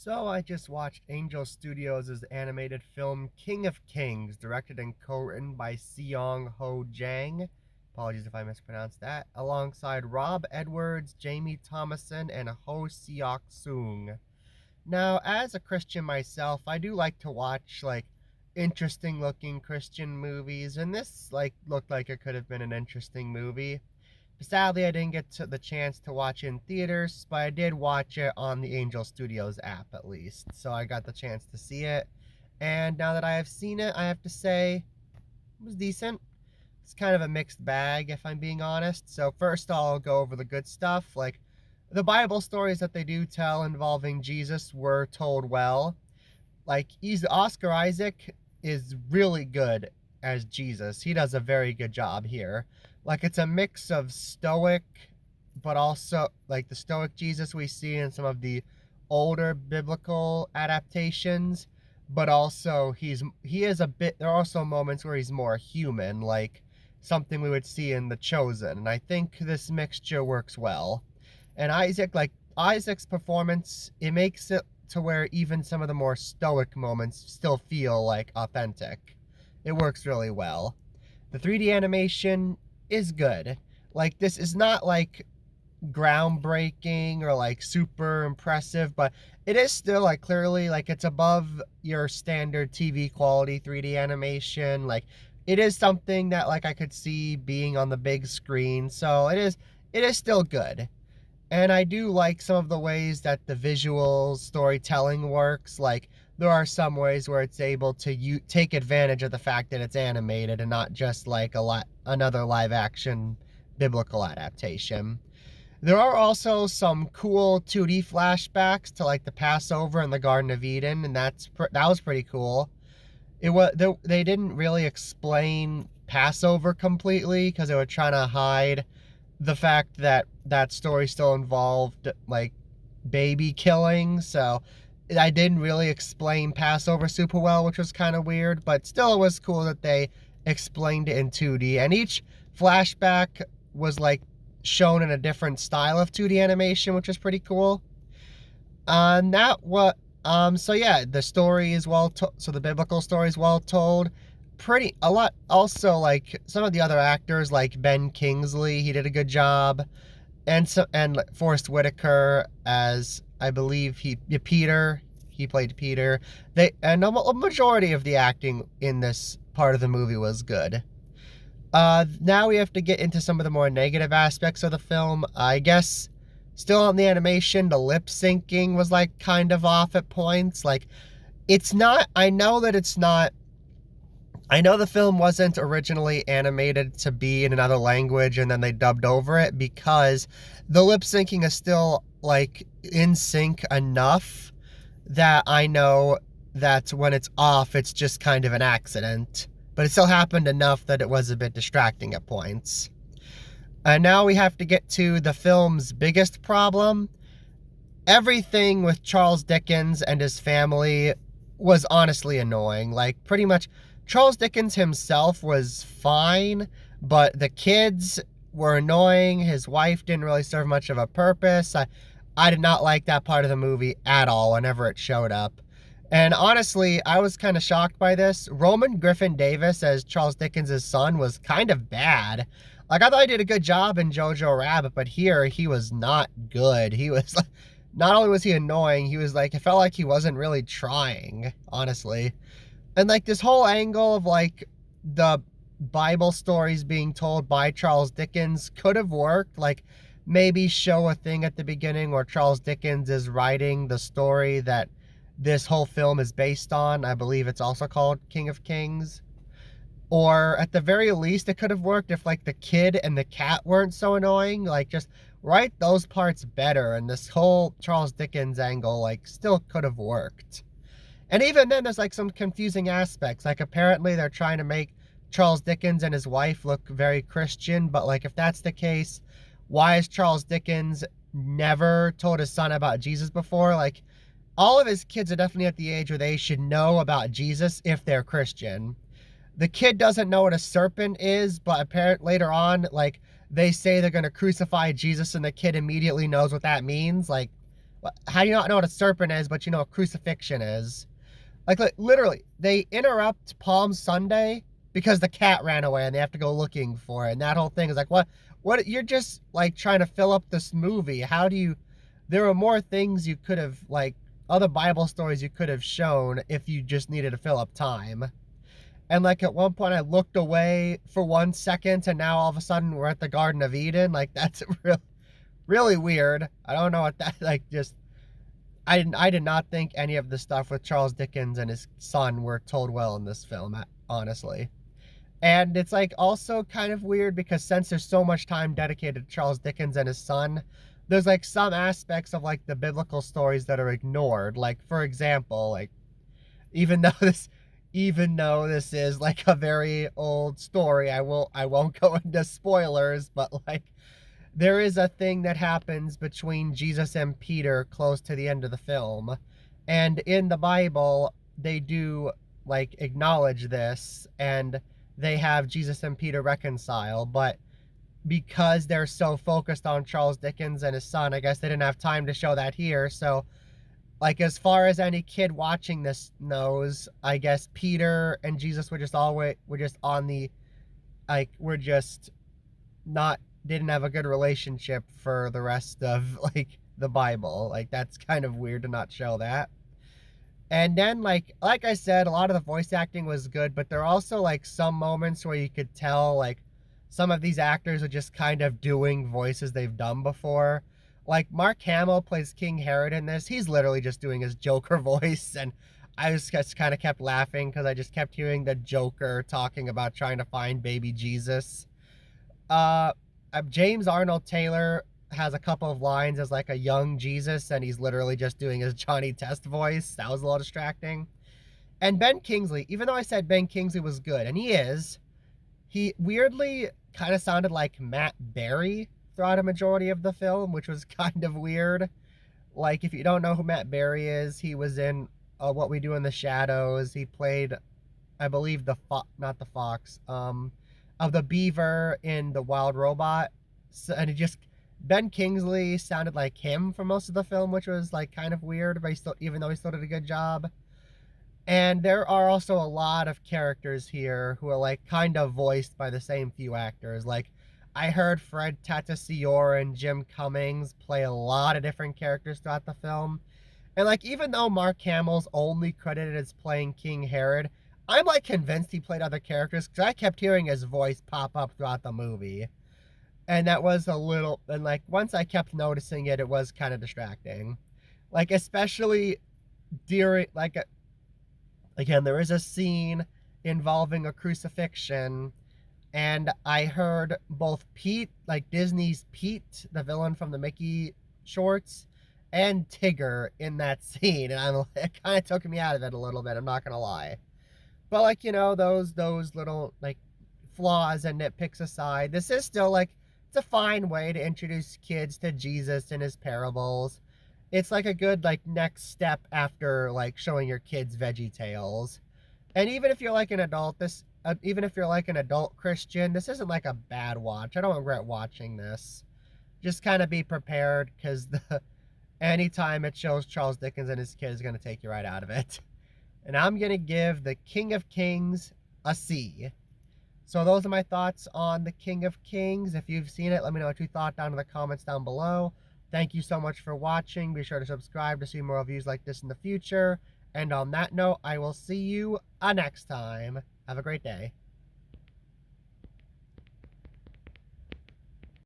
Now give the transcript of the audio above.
So I just watched Angel Studios' animated film King of Kings, directed and co-written by Seong Ho Jang. Apologies if I mispronounced that. Alongside Rob Edwards, Jamie Thomason, and Ho Seok Sung. Now, as a Christian myself, I do like to watch interesting looking Christian movies, and this looked like it could have been an interesting movie. Sadly, I didn't get the chance to watch it in theaters, but I did watch it on the Angel Studios app at least. So I got the chance to see it. And now that I have seen it, I have to say it was decent. It's kind of a mixed bag, if I'm being honest. So first I'll go over the good stuff. Like, the Bible stories that they do tell involving Jesus were told well. Like, Oscar Isaac is really good as Jesus. He does a very good job here. Like, it's a mix of stoic, but also like the stoic Jesus we see in some of the older biblical adaptations. But also he is a bit. There are also moments where he's more human, like something we would see in The Chosen. And I think this mixture works well. And Isaac's performance, it makes it to where even some of the more stoic moments still feel like authentic. It works really well. The 3D animation is good. Like, this is not like groundbreaking or like super impressive, but it is still like clearly like it's above your standard TV quality 3D animation. Like, it is something that like I could see being on the big screen. So it is still good. And I do like some of the ways that the visual storytelling works. Like, there are some ways where it's able to take advantage of the fact that it's animated and not just like another live action biblical adaptation. There are also some cool 2D flashbacks to like the Passover and the Garden of Eden, and that was pretty cool. They didn't really explain Passover completely because they were trying to hide the fact that that story still involved like baby killing. So I didn't really explain Passover super well, which was kind of weird, but still it was cool that they explained it in 2D. And each flashback was like shown in a different style of 2D animation, which is pretty cool. That what so yeah, the story is well told. So the biblical story is well told. Pretty a lot. Also, like some of the other actors, like Ben Kingsley, he did a good job, and Forrest Whitaker as I believe Peter. He played Peter. A majority of the acting in this part of the movie was good. Now we have to get into some of the more negative aspects of the film. I guess still on the animation, the lip syncing was like kind of off at points. Like, it's not. I know that it's not. I know the film wasn't originally animated to be in another language and then they dubbed over it because the lip syncing is still like in sync enough that I know that when it's off, it's just kind of an accident. But it still happened enough that it was a bit distracting at points. And now we have to get to the film's biggest problem. Everything with Charles Dickens and his family was honestly annoying. Like, pretty much, Charles Dickens himself was fine, but the kids were annoying. His wife didn't really serve much of a purpose. I did not like that part of the movie at all whenever it showed up. And honestly, I was kind of shocked by this. Roman Griffin Davis as Charles Dickens' son was kind of bad. Like, I thought he did a good job in Jojo Rabbit, but here he was not good. He was like, not only was he annoying, he was like, it felt like he wasn't really trying, honestly. And like this whole angle of like the Bible stories being told by Charles Dickens could have worked. Like, maybe show a thing at the beginning where Charles Dickens is writing the story that this whole film is based on. I believe it's also called King of Kings. Or at the very least, it could have worked if like the kid and the cat weren't so annoying. Like, just write those parts better, and this whole Charles Dickens angle like still could have worked. And even then, there's like some confusing aspects. Like, apparently they're trying to make Charles Dickens and his wife look very Christian, but like if that's the case, why has Charles Dickens never told his son about Jesus before? Like, all of his kids are definitely at the age where they should know about Jesus if they're Christian. The kid doesn't know what a serpent is, but apparently later on, like, they say they're going to crucify Jesus and the kid immediately knows what that means. Like, How do you not know what a serpent is, but you know what crucifixion is? Like literally, they interrupt Palm Sunday because the cat ran away and they have to go looking for it. And that whole thing is like, what? What? You're just like trying to fill up this movie. How do you? There are more things you could have, like other Bible stories you could have shown if you just needed to fill up time. And like at one point, I looked away for 1 second, and now all of a sudden we're at the Garden of Eden. Like that's really weird. I don't know what that like. Just I did not think any of the stuff with Charles Dickens and his son were told well in this film, honestly. And it's like also kind of weird because since there's so much time dedicated to Charles Dickens and his son, there's like some aspects of like the biblical stories that are ignored. Like for example, like even though this even though this is like a very old story, I won't go into spoilers, but like there is a thing that happens between Jesus and Peter close to the end of the film. And in the Bible, they do like acknowledge this and they have Jesus and Peter reconcile, but because they're so focused on Charles Dickens and his son, I guess they didn't have time to show that here. So like as far as any kid watching this knows, I guess Peter and Jesus were just on the like we're just not didn't have a good relationship for the rest of like the Bible. Like that's kind of weird to not show that. And then like I said, a lot of the voice acting was good, but there are also like some moments where you could tell like some of these actors are just kind of doing voices they've done before. Like Mark Hamill plays King Herod in this. He's literally just doing his Joker voice, and I just kind of kept laughing because I just kept hearing the Joker talking about trying to find baby Jesus. Uh, James Arnold Taylor has a couple of lines as like a young Jesus, and he's literally just doing his Johnny Test voice. That was a little distracting. And Ben Kingsley, even though I said Ben Kingsley was good, and he is, he weirdly kind of sounded like Matt Berry throughout a majority of the film, which was kind of weird. Like, if you don't know who Matt Berry is, he was in What We Do in the Shadows. He played, I believe, not the fox, of the beaver in The Wild Robot. So, and it just, Ben Kingsley sounded like him for most of the film, which was like kind of weird, but even though he still did a good job. And there are also a lot of characters here who are like kind of voiced by the same few actors. Like I heard Fred Tatasciore and Jim Cummings play a lot of different characters throughout the film. And like even though Mark Hamill's only credited as playing King Herod, I'm like convinced he played other characters because I kept hearing his voice pop up throughout the movie. And that was a little, and like once I kept noticing it, it was kind of distracting. Like especially during like again, there is a scene involving a crucifixion, and I heard both Pete, like Disney's Pete, the villain from the Mickey shorts, and Tigger in that scene, and it kind of took me out of it a little bit. I'm not gonna lie, but like those little like flaws and nitpicks aside, this is still like it's a fine way to introduce kids to Jesus and his parables. It's like a good like next step after like showing your kids Veggie Tales. And even if you're like an adult, even if you're like an adult Christian, this isn't like a bad watch. I don't regret watching this. Just kind of be prepared because the anytime it shows Charles Dickens and his kid is gonna take you right out of it. And I'm gonna give The King of Kings a C. So those are my thoughts on The King of Kings. If you've seen it, let me know what you thought down in the comments down below. Thank you so much for watching. Be sure to subscribe to see more reviews like this in the future. And on that note, I will see you next time. Have a great day.